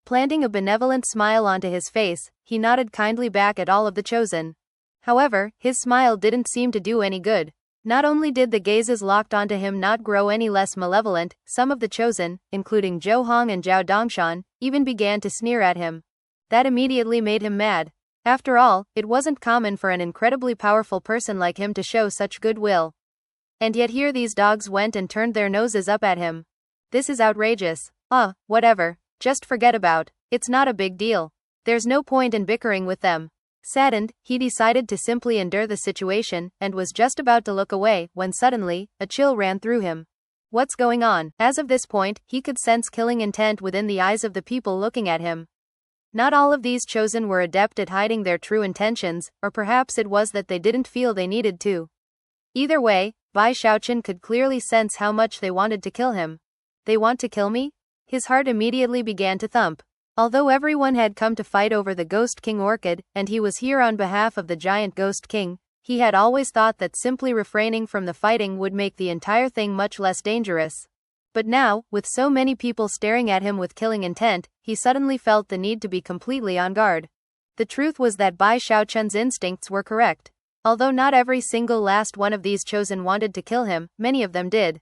Planting a benevolent smile onto his face, he nodded kindly back at all of the chosen. However, his smile didn't seem to do any good. Not only did the gazes locked onto him not grow any less malevolent, some of the chosen, including Zhou Hong and Zhao Dongshan, even began to sneer at him. That immediately made him mad. After all, it wasn't common for an incredibly powerful person like him to show such goodwill. And yet here these dogs went and turned their noses up at him. This is outrageous. Whatever. Just forget about. It's not a big deal. There's no point in bickering with them. Saddened, he decided to simply endure the situation, and was just about to look away, when suddenly, a chill ran through him. What's going on? As of this point, he could sense killing intent within the eyes of the people looking at him. Not all of these chosen were adept at hiding their true intentions, or perhaps it was that they didn't feel they needed to. Either way, Bai Xiaochun could clearly sense how much they wanted to kill him. They want to kill me? His heart immediately began to thump. Although everyone had come to fight over the Ghost King Orchid, and he was here on behalf of the Giant Ghost King, he had always thought that simply refraining from the fighting would make the entire thing much less dangerous. But now, with so many people staring at him with killing intent, he suddenly felt the need to be completely on guard. The truth was that Bai Xiaochun's instincts were correct. Although not every single last one of these chosen wanted to kill him, many of them did.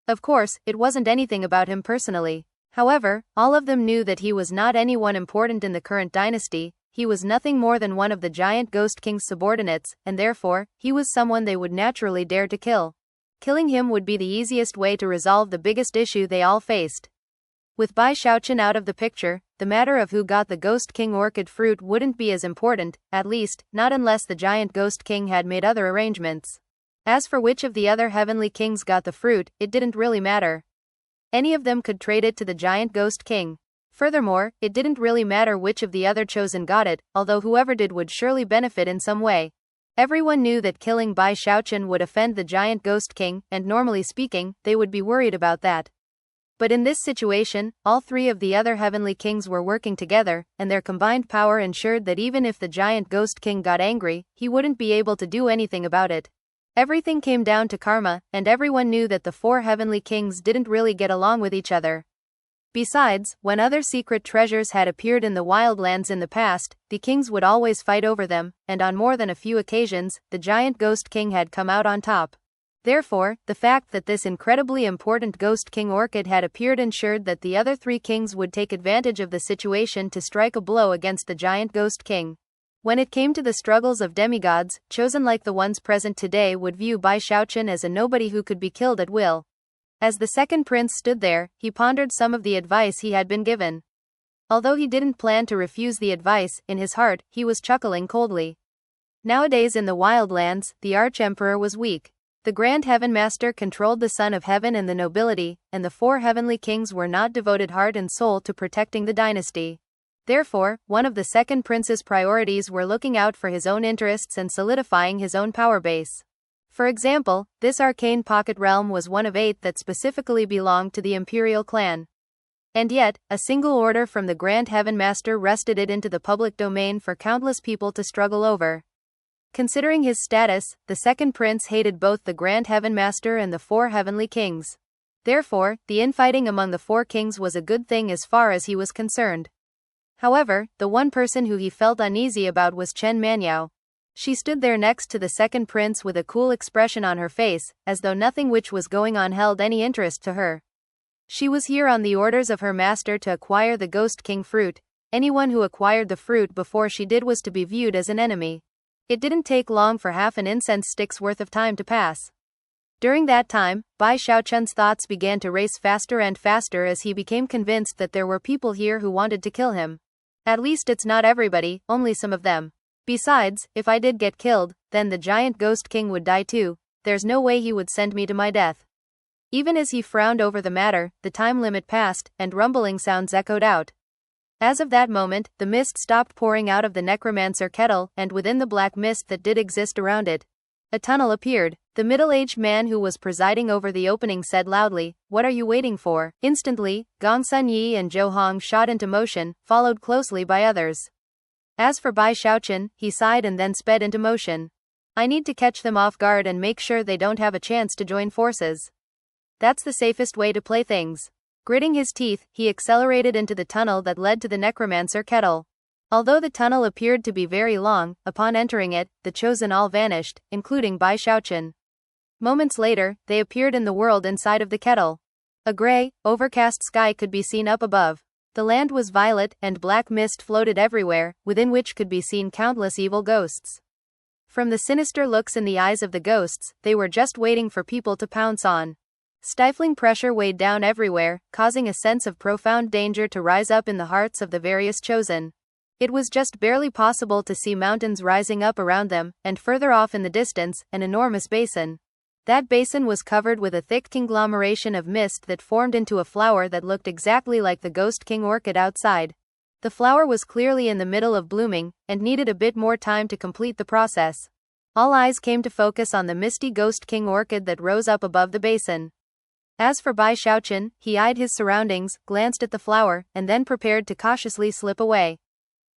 Of course, it wasn't anything about him personally. However, all of them knew that he was not anyone important in the current dynasty. He was nothing more than one of the Giant Ghost King's subordinates, and therefore, he was someone they would naturally dare to kill. Killing him would be the easiest way to resolve the biggest issue they all faced. With Bai Xiaochun out of the picture, the matter of who got the Ghost King Orchid fruit wouldn't be as important, at least, not unless the Giant Ghost King had made other arrangements. As for which of the other heavenly kings got the fruit, it didn't really matter. Any of them could trade it to the Giant Ghost King. Furthermore, it didn't really matter which of the other chosen got it, although whoever did would surely benefit in some way. Everyone knew that killing Bai Xiaochun would offend the Giant Ghost King, and normally speaking, they would be worried about that. But in this situation, all three of the other heavenly kings were working together, and their combined power ensured that even if the Giant Ghost King got angry, he wouldn't be able to do anything about it. Everything came down to karma, and everyone knew that the four heavenly kings didn't really get along with each other. Besides, when other secret treasures had appeared in the wildlands in the past, the kings would always fight over them, and on more than a few occasions, the Giant Ghost King had come out on top. Therefore, the fact that this incredibly important Ghost King Orchid had appeared ensured that the other three kings would take advantage of the situation to strike a blow against the Giant Ghost King. When it came to the struggles of demigods, chosen like the ones present today would view Bai Xiaochun as a nobody who could be killed at will. As the second prince stood there, he pondered some of the advice he had been given. Although he didn't plan to refuse the advice, in his heart, he was chuckling coldly. Nowadays in the Wildlands, the Arch-Emperor was weak. The Grand Heaven Master controlled the Son of Heaven and the nobility, and the 4 heavenly kings were not devoted heart and soul to protecting the dynasty. Therefore, one of the second prince's priorities were looking out for his own interests and solidifying his own power base. For example, this arcane pocket realm was one of 8 that specifically belonged to the imperial clan. And yet, a single order from the Grand Heaven Master wrested it into the public domain for countless people to struggle over. Considering his status, the second prince hated both the Grand Heaven Master and the 4 heavenly kings. Therefore, the infighting among the 4 kings was a good thing as far as he was concerned. However, the one person who he felt uneasy about was Chen Manyao. She stood there next to the second prince with a cool expression on her face, as though nothing which was going on held any interest to her. She was here on the orders of her master to acquire the Ghost King fruit. Anyone who acquired the fruit before she did was to be viewed as an enemy. It didn't take long for half an incense stick's worth of time to pass. During that time, Bai Xiaochun's thoughts began to race faster and faster as he became convinced that there were people here who wanted to kill him. At least it's not everybody, only some of them. Besides, if I did get killed, then the giant Ghost King would die too. There's no way he would send me to my death. Even as he frowned over the matter, the time limit passed, and rumbling sounds echoed out. As of that moment, the mist stopped pouring out of the necromancer kettle, and within the black mist that did exist around it, a tunnel appeared. The middle-aged man who was presiding over the opening said loudly, "What are you waiting for?" Instantly, Gong Sun Yi and Zhou Hong shot into motion, followed closely by others. As for Bai Xiaochun, he sighed and then sped into motion. "I need to catch them off guard and make sure they don't have a chance to join forces. That's the safest way to play things." Gritting his teeth, he accelerated into the tunnel that led to the necromancer kettle. Although the tunnel appeared to be very long, upon entering it, the chosen all vanished, including Bai Xiaochun. Moments later, they appeared in the world inside of the kettle. A gray, overcast sky could be seen up above. The land was violet, and black mist floated everywhere, within which could be seen countless evil ghosts. From the sinister looks in the eyes of the ghosts, they were just waiting for people to pounce on. Stifling pressure weighed down everywhere, causing a sense of profound danger to rise up in the hearts of the various chosen. It was just barely possible to see mountains rising up around them, and further off in the distance, an enormous basin. That basin was covered with a thick conglomeration of mist that formed into a flower that looked exactly like the Ghost King orchid outside. The flower was clearly in the middle of blooming, and needed a bit more time to complete the process. All eyes came to focus on the misty Ghost King orchid that rose up above the basin. As for Bai Xiaochun, he eyed his surroundings, glanced at the flower, and then prepared to cautiously slip away.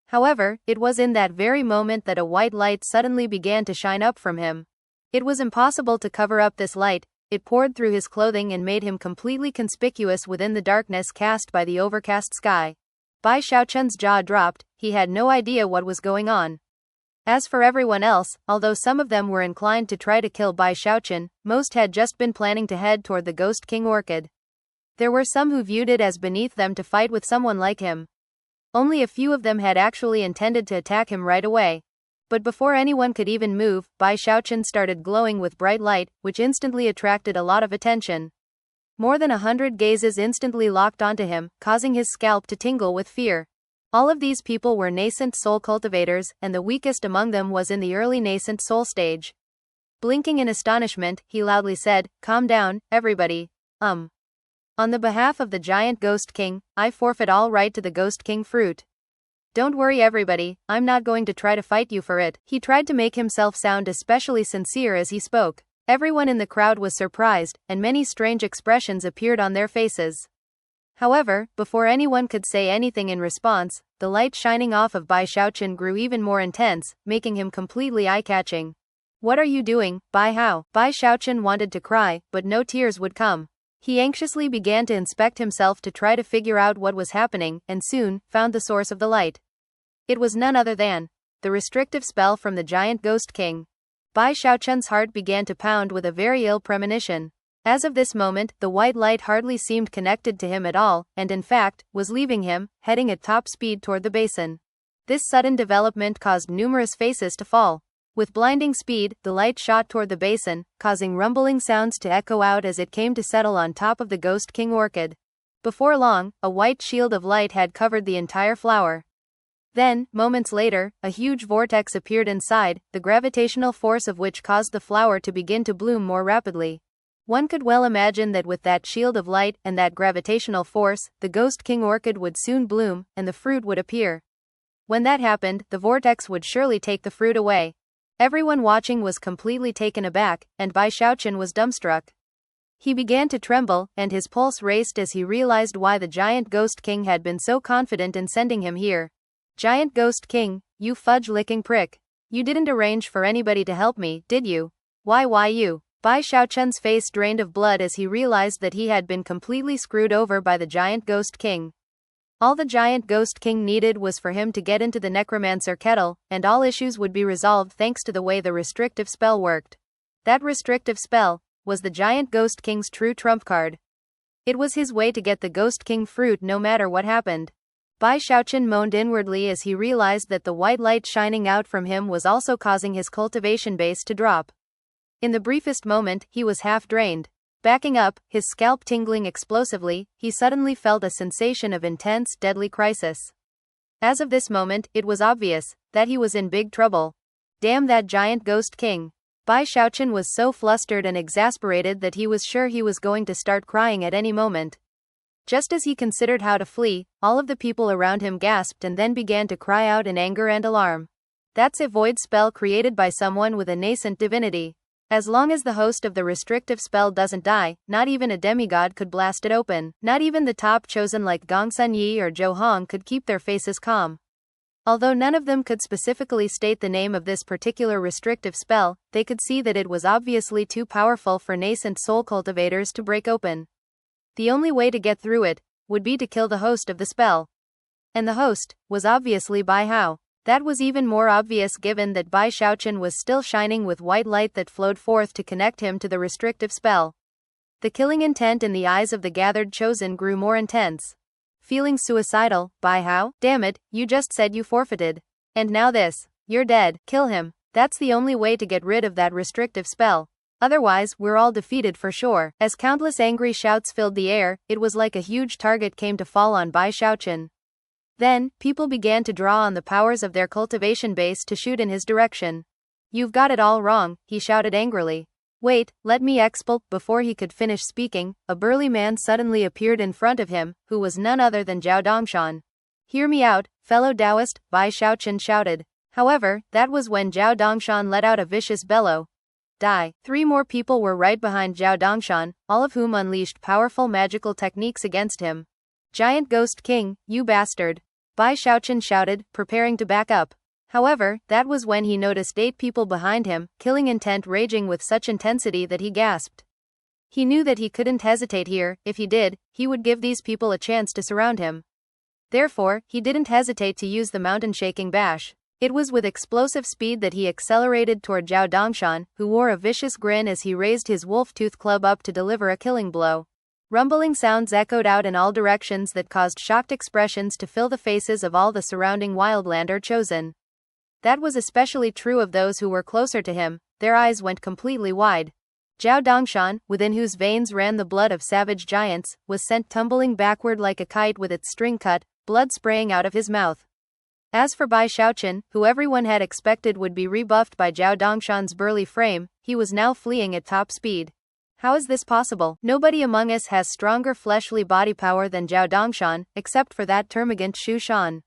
However, it was in that very moment that a white light suddenly began to shine up from him. It was impossible to cover up this light. It poured through his clothing and made him completely conspicuous within the darkness cast by the overcast sky. Bai Xiaochun's jaw dropped. He had no idea what was going on. As for everyone else, although some of them were inclined to try to kill Bai Xiaochun, most had just been planning to head toward the Ghost King orchid. There were some who viewed it as beneath them to fight with someone like him. Only a few of them had actually intended to attack him right away. But before anyone could even move, Bai Xiaochun started glowing with bright light, which instantly attracted a lot of attention. More than 100 gazes instantly locked onto him, causing his scalp to tingle with fear. All of these people were nascent soul cultivators, and the weakest among them was in the early nascent soul stage. Blinking in astonishment, he loudly said, "Calm down, everybody. On the behalf of the giant Ghost King, I forfeit all right to the Ghost King fruit. Don't worry everybody, I'm not going to try to fight you for it." He tried to make himself sound especially sincere as he spoke. Everyone in the crowd was surprised, and many strange expressions appeared on their faces. However, before anyone could say anything in response, the light shining off of Bai Xiaochun grew even more intense, making him completely eye-catching. "What are you doing, Bai Hao?" Bai Xiaochun wanted to cry, but no tears would come. He anxiously began to inspect himself to try to figure out what was happening, and soon found the source of the light. It was none other than the restrictive spell from the giant Ghost King. Bai Xiaochun's heart began to pound with a very ill premonition. As of this moment, the white light hardly seemed connected to him at all, and in fact, was leaving him, heading at top speed toward the basin. This sudden development caused numerous faces to fall. With blinding speed, the light shot toward the basin, causing rumbling sounds to echo out as it came to settle on top of the Ghost King orchid. Before long, a white shield of light had covered the entire flower. Then, moments later, a huge vortex appeared inside, the gravitational force of which caused the flower to begin to bloom more rapidly. One could well imagine that with that shield of light and that gravitational force, the Ghost King orchid would soon bloom, and the fruit would appear. When that happened, the vortex would surely take the fruit away. Everyone watching was completely taken aback, and Bai Xiaochun was dumbstruck. He began to tremble, and his pulse raced as he realized why the giant Ghost King had been so confident in sending him here. Giant Ghost King, you fudge-licking prick. You didn't arrange for anybody to help me, did you? Why you? Bai Xiaochun's face drained of blood as he realized that he had been completely screwed over by the giant Ghost King. All the giant Ghost King needed was for him to get into the necromancer kettle, and all issues would be resolved thanks to the way the restrictive spell worked. That restrictive spell was the giant Ghost King's true trump card. It was his way to get the Ghost King fruit no matter what happened. Bai Xiaochun moaned inwardly as he realized that the white light shining out from him was also causing his cultivation base to drop. In the briefest moment, he was half drained. Backing up, his scalp tingling explosively, he suddenly felt a sensation of intense, deadly crisis. As of this moment, it was obvious that he was in big trouble. Damn that giant Ghost King. Bai Xiaochun was so flustered and exasperated that he was sure he was going to start crying at any moment. Just as he considered how to flee, all of the people around him gasped and then began to cry out in anger and alarm. That's a void spell created by someone with a nascent divinity. As long as the host of the restrictive spell doesn't die, not even a demigod could blast it open. Not even the top chosen like Gongsun Yi or Zhou Hong could keep their faces calm. Although none of them could specifically state the name of this particular restrictive spell, they could see that it was obviously too powerful for nascent soul cultivators to break open. The only way to get through it would be to kill the host of the spell. And the host was obviously Bai Hao. That was even more obvious given that Bai Xiaochun was still shining with white light that flowed forth to connect him to the restrictive spell. The killing intent in the eyes of the gathered chosen grew more intense. Feeling suicidal, Bai Hao? Damn it, you just said you forfeited. And now this. You're dead. Kill him. That's the only way to get rid of that restrictive spell. Otherwise, we're all defeated for sure. As countless angry shouts filled the air, it was like a huge target came to fall on Bai Xiaochun. Then, people began to draw on the powers of their cultivation base to shoot in his direction. You've got it all wrong, he shouted angrily. Wait, let me expel. Before he could finish speaking, a burly man suddenly appeared in front of him, who was none other than Zhao Dongshan. Hear me out, fellow Taoist, Bai Xiaochun shouted. However, that was when Zhao Dongshan let out a vicious bellow. Die. 3 more people were right behind Zhao Dongshan, all of whom unleashed powerful magical techniques against him. Giant Ghost King, you bastard. Bai Xiaochun shouted, preparing to back up. However, that was when he noticed 8 people behind him, killing intent raging with such intensity that he gasped. He knew that he couldn't hesitate here. If he did, he would give these people a chance to surround him. Therefore, he didn't hesitate to use the mountain-shaking bash. It was with explosive speed that he accelerated toward Zhao Dongshan, who wore a vicious grin as he raised his wolf-tooth club up to deliver a killing blow. Rumbling sounds echoed out in all directions that caused shocked expressions to fill the faces of all the surrounding wildlander chosen. That was especially true of those who were closer to him. Their eyes went completely wide. Zhao Dongshan, within whose veins ran the blood of savage giants, was sent tumbling backward like a kite with its string cut, blood spraying out of his mouth. As for Bai Xiaochun, who everyone had expected would be rebuffed by Zhao Dongshan's burly frame, he was now fleeing at top speed. How is this possible? Nobody among us has stronger fleshly body power than Zhao Dongshan, except for that termagant Xu Shan.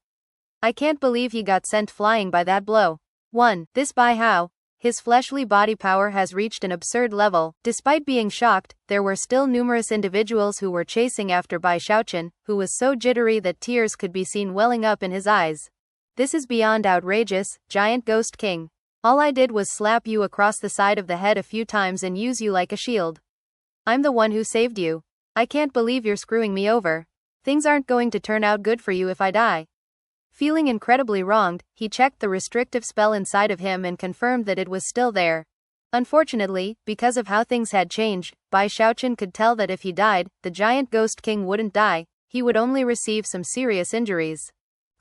I can't believe he got sent flying by that blow. 1. This Bai Hao. His fleshly body power has reached an absurd level. Despite being shocked, there were still numerous individuals who were chasing after Bai Xiaochun, who was so jittery that tears could be seen welling up in his eyes. This is beyond outrageous, Giant Ghost King. All I did was slap you across the side of the head a few times and use you like a shield. I'm the one who saved you. I can't believe you're screwing me over. Things aren't going to turn out good for you if I die. Feeling incredibly wronged, he checked the restrictive spell inside of him and confirmed that it was still there. Unfortunately, because of how things had changed, Bai Xiaochun could tell that if he died, the Giant Ghost King wouldn't die, he would only receive some serious injuries.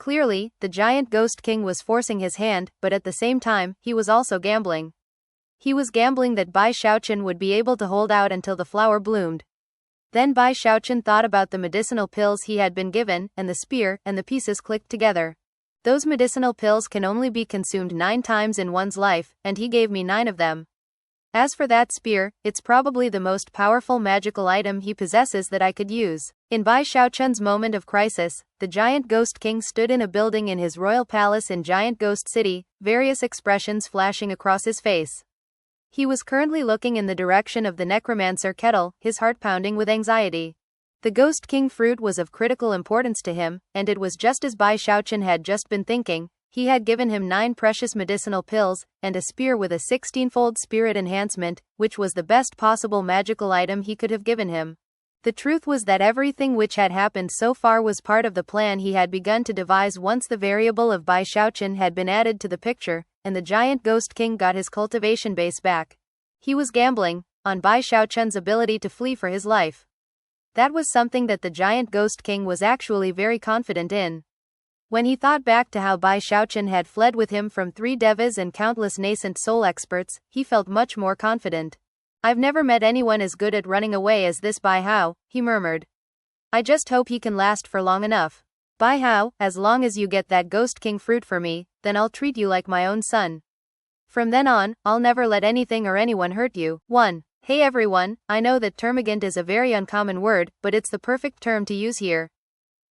Clearly, the giant Ghost King was forcing his hand, but at the same time, he was also gambling. He was gambling that Bai Xiaochun would be able to hold out until the flower bloomed. Then Bai Xiaochun thought about the medicinal pills he had been given, and the spear, and the pieces clicked together. Those medicinal pills can only be consumed 9 times in one's life, and he gave me 9 of them. As for that spear, it's probably the most powerful magical item he possesses that I could use. In Bai Xiaochun's moment of crisis, the giant Ghost King stood in a building in his royal palace in Giant Ghost City, various expressions flashing across his face. He was currently looking in the direction of the necromancer kettle, his heart pounding with anxiety. The Ghost King fruit was of critical importance to him, and it was just as Bai Xiaochun had just been thinking. He had given him 9 precious medicinal pills, and a spear with a 16-fold spirit enhancement, which was the best possible magical item he could have given him. The truth was that everything which had happened so far was part of the plan he had begun to devise once the variable of Bai Xiaochun had been added to the picture, and the giant Ghost King got his cultivation base back. He was gambling on Bai Xiaochun's ability to flee for his life. That was something that the giant Ghost King was actually very confident in. When he thought back to how Bai Xiaochun had fled with him from 3 devas and countless nascent soul experts, he felt much more confident. "I've never met anyone as good at running away as this Bai Hao," he murmured. "I just hope he can last for long enough. Bai Hao, as long as you get that Ghost King fruit for me, then I'll treat you like my own son. From then on, I'll never let anything or anyone hurt you." 1. Hey everyone, I know that termagant is a very uncommon word, but it's the perfect term to use here.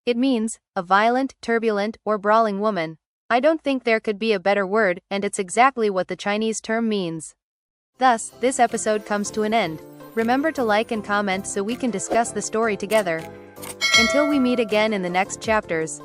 It means a violent, turbulent, or brawling woman. I don't think there could be a better word, and it's exactly what the Chinese term means. Thus, this episode comes to an end. Remember to like and comment so we can discuss the story together. Until we meet again in the next chapters.